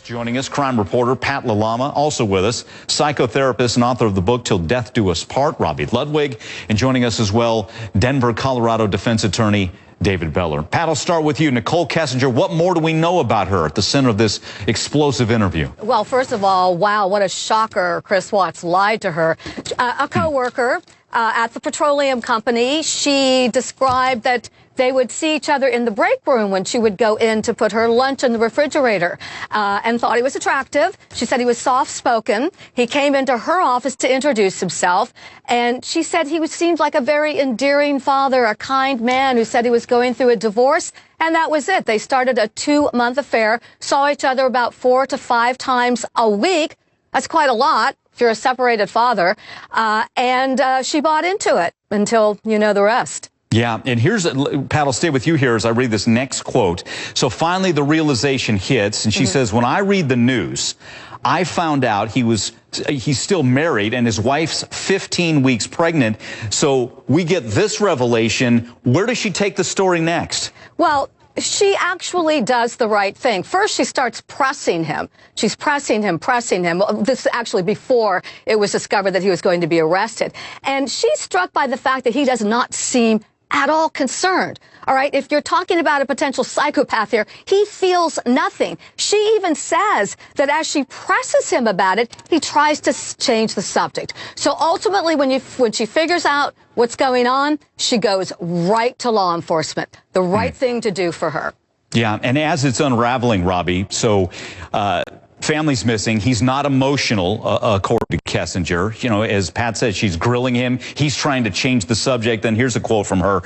Joining us, crime reporter Pat Lalama, also with us, psychotherapist and author of the book Till Death Do Us Part, Robi Ludwig, and joining us as well, Denver, Colorado defense attorney David Beller. Pat, I'll start with you. Nicole Kessinger, what more do we know about her at the center of this explosive interview? Well, first of all, wow, what a shocker. Chris Watts lied to her. A co-worker at the petroleum company, she described that they would see each other in the break room when she would go in to put her lunch in the refrigerator, and thought he was attractive. She said he was soft-spoken. He came into her office to introduce himself, and she said he seemed like a very endearing father, a kind man who said he was going through a divorce, and that was it. They started a 2-month affair, saw each other about 4 to 5 times a week. That's quite a lot if you're a separated father, and she bought into it until you know the rest. Yeah, and here's, Pat, I'll stay with you here as I read this next quote. So finally the realization hits, and she says, when I read the news, I found out he's still married and his wife's 15 weeks pregnant. So we get this revelation. Where does she take the story next? Well, she actually does the right thing. First, she starts pressing him. She's pressing him. This is actually before it was discovered that he was going to be arrested. And she's struck by the fact that he does not seem at all concerned. All right, if you're talking about a potential psychopath here, he feels nothing. She even says that as she presses him about it, he tries to change the subject. So ultimately, when she figures out what's going on, she goes right to law enforcement. The right thing to do for her. Yeah, and as it's unraveling, Robi, so family's missing. He's not emotional, according to Kessinger. You know, as Pat said, she's grilling him. He's trying to change the subject. And here's a quote from her.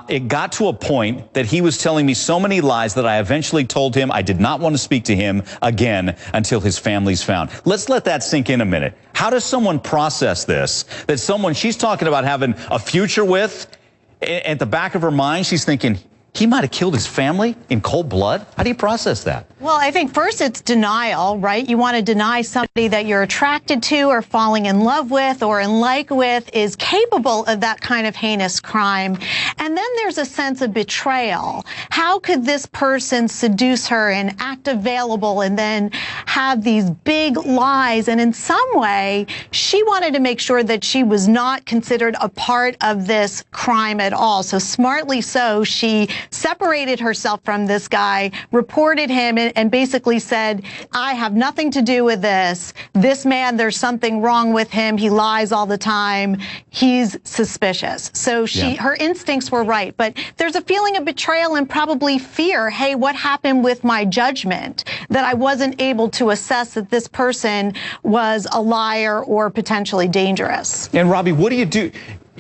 It got to a point that he was telling me so many lies that I eventually told him I did not want to speak to him again until his family's found. Let's let that sink in a minute. How does someone process this? That someone she's talking about having a future with, at the back of her mind, she's thinking, he might have killed his family in cold blood? How do you process that? Well, I think first it's denial, right? You want to deny somebody that you're attracted to or falling in love with or in like with is capable of that kind of heinous crime. And then there's a sense of betrayal. How could this person seduce her and act available and then have these big lies? And in some way, she wanted to make sure that she was not considered a part of this crime at all. So smartly so, she separated herself from this guy, reported him, and basically said, I have nothing to do with this. This man, there's something wrong with him. He lies all the time. He's suspicious. So her instincts were right. But there's a feeling of betrayal and probably fear. Hey, what happened with my judgment? That I wasn't able to assess that this person was a liar or potentially dangerous. And Robi, what do you do?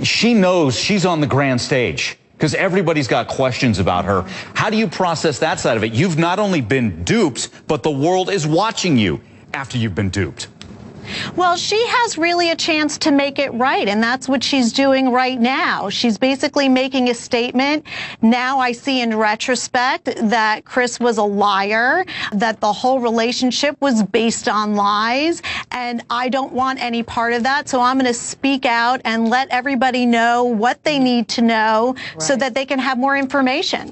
She knows she's on the grand stage, because everybody's got questions about her. How do you process that side of it? You've not only been duped, but the world is watching you after you've been duped. Well, she has really a chance to make it right, and that's what she's doing right now. She's basically making a statement. Now I see in retrospect that Chris was a liar, that the whole relationship was based on lies, and I don't want any part of that, so I'm going to speak out and let everybody know what they need to know so that they can have more information.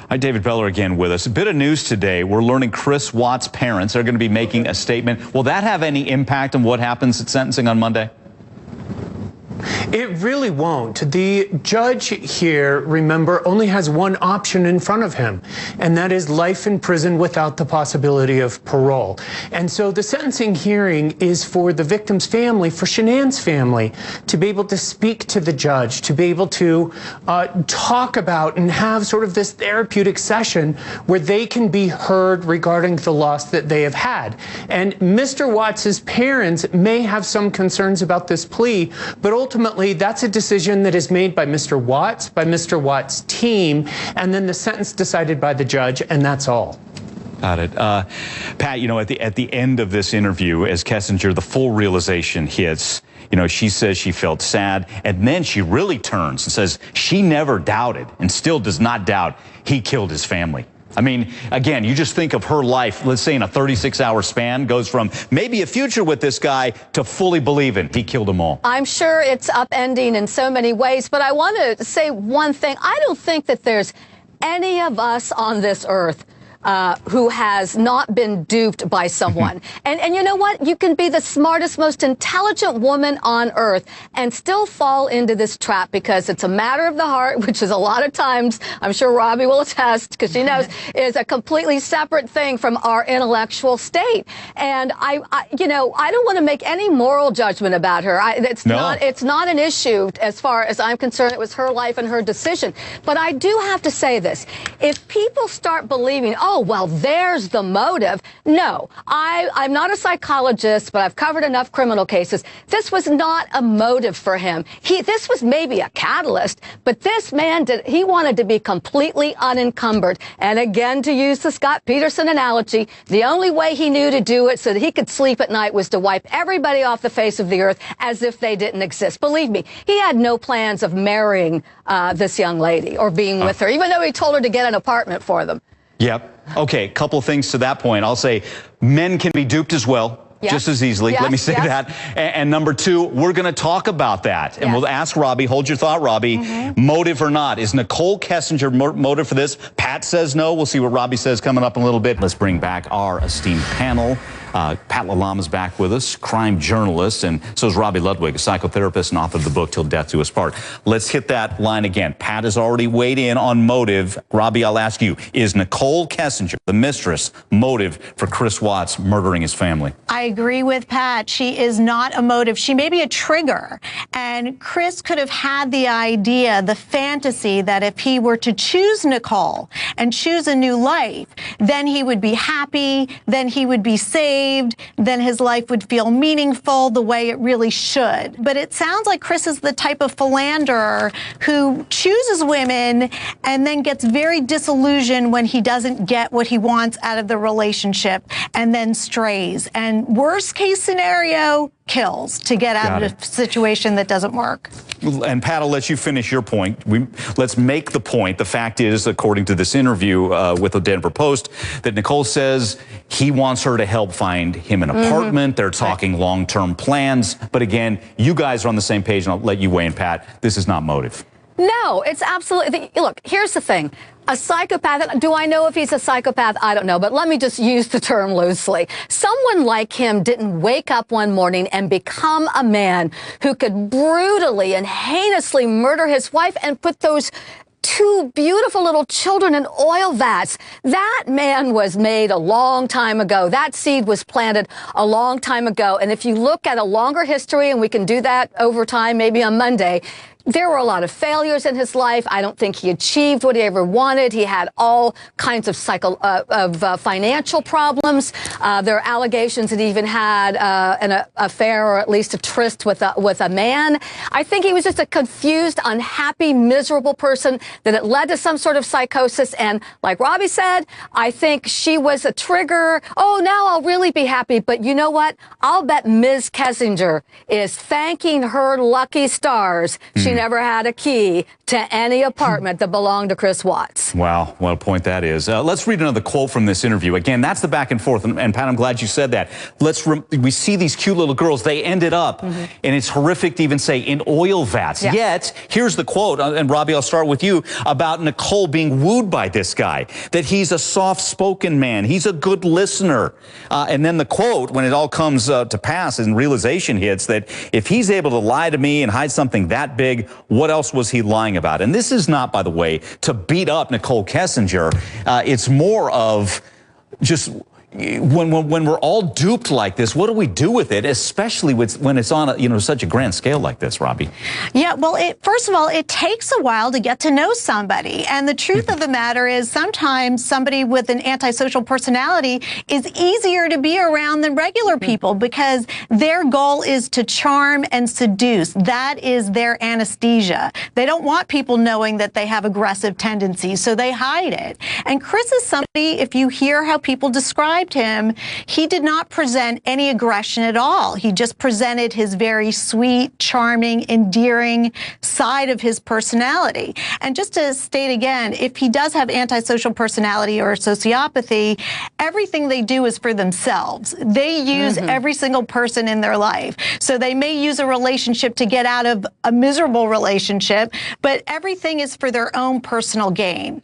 Hi, David Beller again with us. A bit of news today. We're learning Chris Watts' parents are going to be making a statement. Will that have any impact on what happens at sentencing on Monday? It really won't. The judge here, remember, only has one option in front of him, and that is life in prison without the possibility of parole. And so the sentencing hearing is for the victim's family, for Shanann's family, to be able to speak to the judge, to be able to talk about and have sort of this therapeutic session where they can be heard regarding the loss that they have had. And Mr. Watts' parents may have some concerns about this plea, but ultimately, that's a decision that is made by Mr. Watts, by Mr. Watts' team, and then the sentence decided by the judge, and that's all. Got it. Pat, you know, at the end of this interview, as Kessinger, the full realization hits, you know, she says she felt sad, and then she really turns and says she never doubted and still does not doubt he killed his family. I mean, again, you just think of her life, let's say in a 36-hour span, goes from maybe a future with this guy to fully believing he killed them all. I'm sure it's upending in so many ways, but I want to say one thing. I don't think that there's any of us on this earth who has not been duped by someone. And you know what? You can be the smartest, most intelligent woman on earth and still fall into this trap because it's a matter of the heart, which is a lot of times, I'm sure Robbie will attest because she knows, is a completely separate thing from our intellectual state. And I don't want to make any moral judgment about her. It's not an issue as far as I'm concerned. It was her life and her decision. But I do have to say this. If people start believing, oh, well, there's the motive. No, I'm not a psychologist, but I've covered enough criminal cases. This was not a motive for him. This was maybe a catalyst, but this man he wanted to be completely unencumbered. And again, to use the Scott Peterson analogy, the only way he knew to do it so that he could sleep at night was to wipe everybody off the face of the earth as if they didn't exist. Believe me, he had no plans of marrying this young lady or being with her, even though he told her to get an apartment for them. Yep. Okay, couple things to that point. I'll say men can be duped as well. Yes. Just as easily. Yes, Let me say yes. that. And number two, we're going to talk about that. And we'll ask Robbie, hold your thought, Robbie, motive or not. Is Nicole Kessinger motive for this? Pat says no. We'll see what Robbie says coming up in a little bit. Let's bring back our esteemed panel. Pat Lalama's back with us, crime journalist, and so is Robi Ludwig, a psychotherapist and author of the book Till Death Do Us Part. Let's hit that line again. Pat has already weighed in on motive. Robbie, I'll ask you, is Nicole Kessinger, the mistress, motive for Chris Watts murdering his family? I agree with Pat. She is not a motive. She may be a trigger. And Chris could have had the idea, the fantasy that if he were to choose Nicole and choose a new life, then he would be happy, then he would be saved, then his life would feel meaningful the way it really should. But it sounds like Chris is the type of philanderer who chooses women and then gets very disillusioned when he doesn't get what he wants out of the relationship and then strays. And worst case scenario, kills to get out of a situation that doesn't work. And Pat, I'll let you finish your point. Let's make the point. The fact is, according to this interview with the Denver Post, that Nicole says he wants her to help find him an apartment. They're talking long-term plans. But again, you guys are on the same page, and I'll let you weigh in, Pat. This is not motive. No, it's absolutely. Look, here's the thing. A psychopath, do I know if he's a psychopath? I don't know, but let me just use the term loosely. Someone like him didn't wake up one morning and become a man who could brutally and heinously murder his wife and put those two beautiful little children in oil vats. That man was made a long time ago. That seed was planted a long time ago. And if you look at a longer history, and we can do that over time, maybe on Monday, there were a lot of failures in his life. I don't think he achieved what he ever wanted. He had all kinds of financial problems. There are allegations that he even had an affair or at least a tryst with a man. I think he was just a confused, unhappy, miserable person that it led to some sort of psychosis. And like Robbie said, I think she was a trigger. Oh, now I'll really be happy. But you know what? I'll bet Ms. Kessinger is thanking her lucky stars. She never had a key to any apartment that belonged to Chris Watts. Wow, what a point that is. Let's read another quote from this interview. Again, that's the back and forth, and Pat, I'm glad you said that. We see these cute little girls, they ended up, and it's horrific to even say, in oil vats. Yeah. Yet, here's the quote, and Robbie, I'll start with you, about Nicole being wooed by this guy, that he's a soft-spoken man, he's a good listener. And then the quote, when it all comes to pass and realization hits, that if he's able to lie to me and hide something that big, what else was he lying about? And this is not, by the way, to beat up Nicole Kessinger. It's more of just when we're all duped like this, what do we do with it, especially when it's on such a grand scale like this, Robbie? Yeah, well, first of all, it takes a while to get to know somebody. And the truth of the matter is sometimes somebody with an antisocial personality is easier to be around than regular people because their goal is to charm and seduce. That is their anesthesia. They don't want people knowing that they have aggressive tendencies, so they hide it. And Chris is somebody, if you hear how people describe him, he did not present any aggression at all. He just presented his very sweet, charming, endearing side of his personality. And just to state again, if he does have antisocial personality or sociopathy, everything they do is for themselves. They use every single person in their life. So they may use a relationship to get out of a miserable relationship, but everything is for their own personal gain.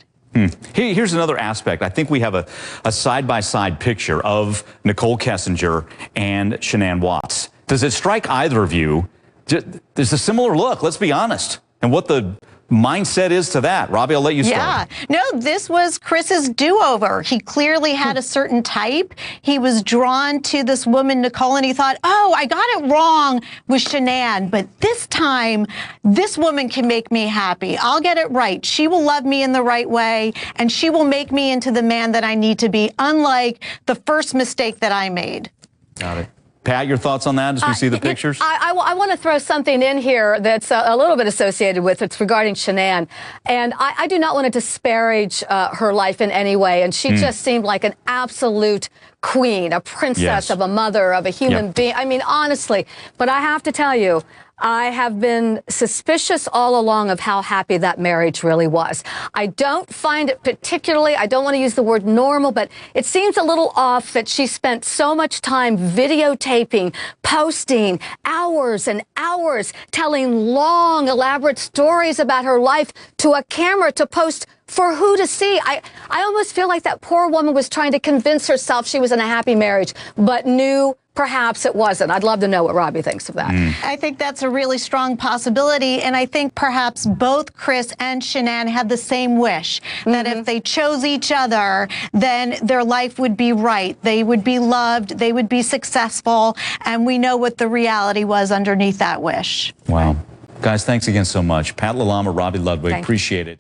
Here's another aspect. I think we have a side-by-side picture of Nicole Kessinger and Shanann Watts. Does it strike either of you? There's a similar look, let's be honest, and what the mindset is to that. Robbie, I'll let you start. Yeah, no, this was Chris's do-over. He clearly had a certain type. He was drawn to this woman, Nicole, and he thought, oh, I got it wrong with Shanann, but this time, this woman can make me happy. I'll get it right. She will love me in the right way, and she will make me into the man that I need to be, unlike the first mistake that I made. Got it. Pat, your thoughts on that as we see the pictures? I want to throw something in here that's a little bit associated with it's regarding Shanann. And I do not want to disparage her life in any way. And she just seemed like an absolute queen, a princess of a mother, of a human being. I mean, honestly. But I have to tell you, I have been suspicious all along of how happy that marriage really was. I don't find it particularly, I don't want to use the word normal, but it seems a little off that she spent so much time videotaping, posting, hours and hours, telling long, elaborate stories about her life to a camera to post for who to see. I almost feel like that poor woman was trying to convince herself she was in a happy marriage, but knew perhaps it wasn't. I'd love to know what Robbie thinks of that. I think that's a really strong possibility, and I think perhaps both Chris and Shanann had the same wish, that if they chose each other, then their life would be right. They would be loved, they would be successful, and we know what the reality was underneath that wish. Wow. Guys, thanks again so much. Pat Lalama, Robi Ludwig, appreciate it.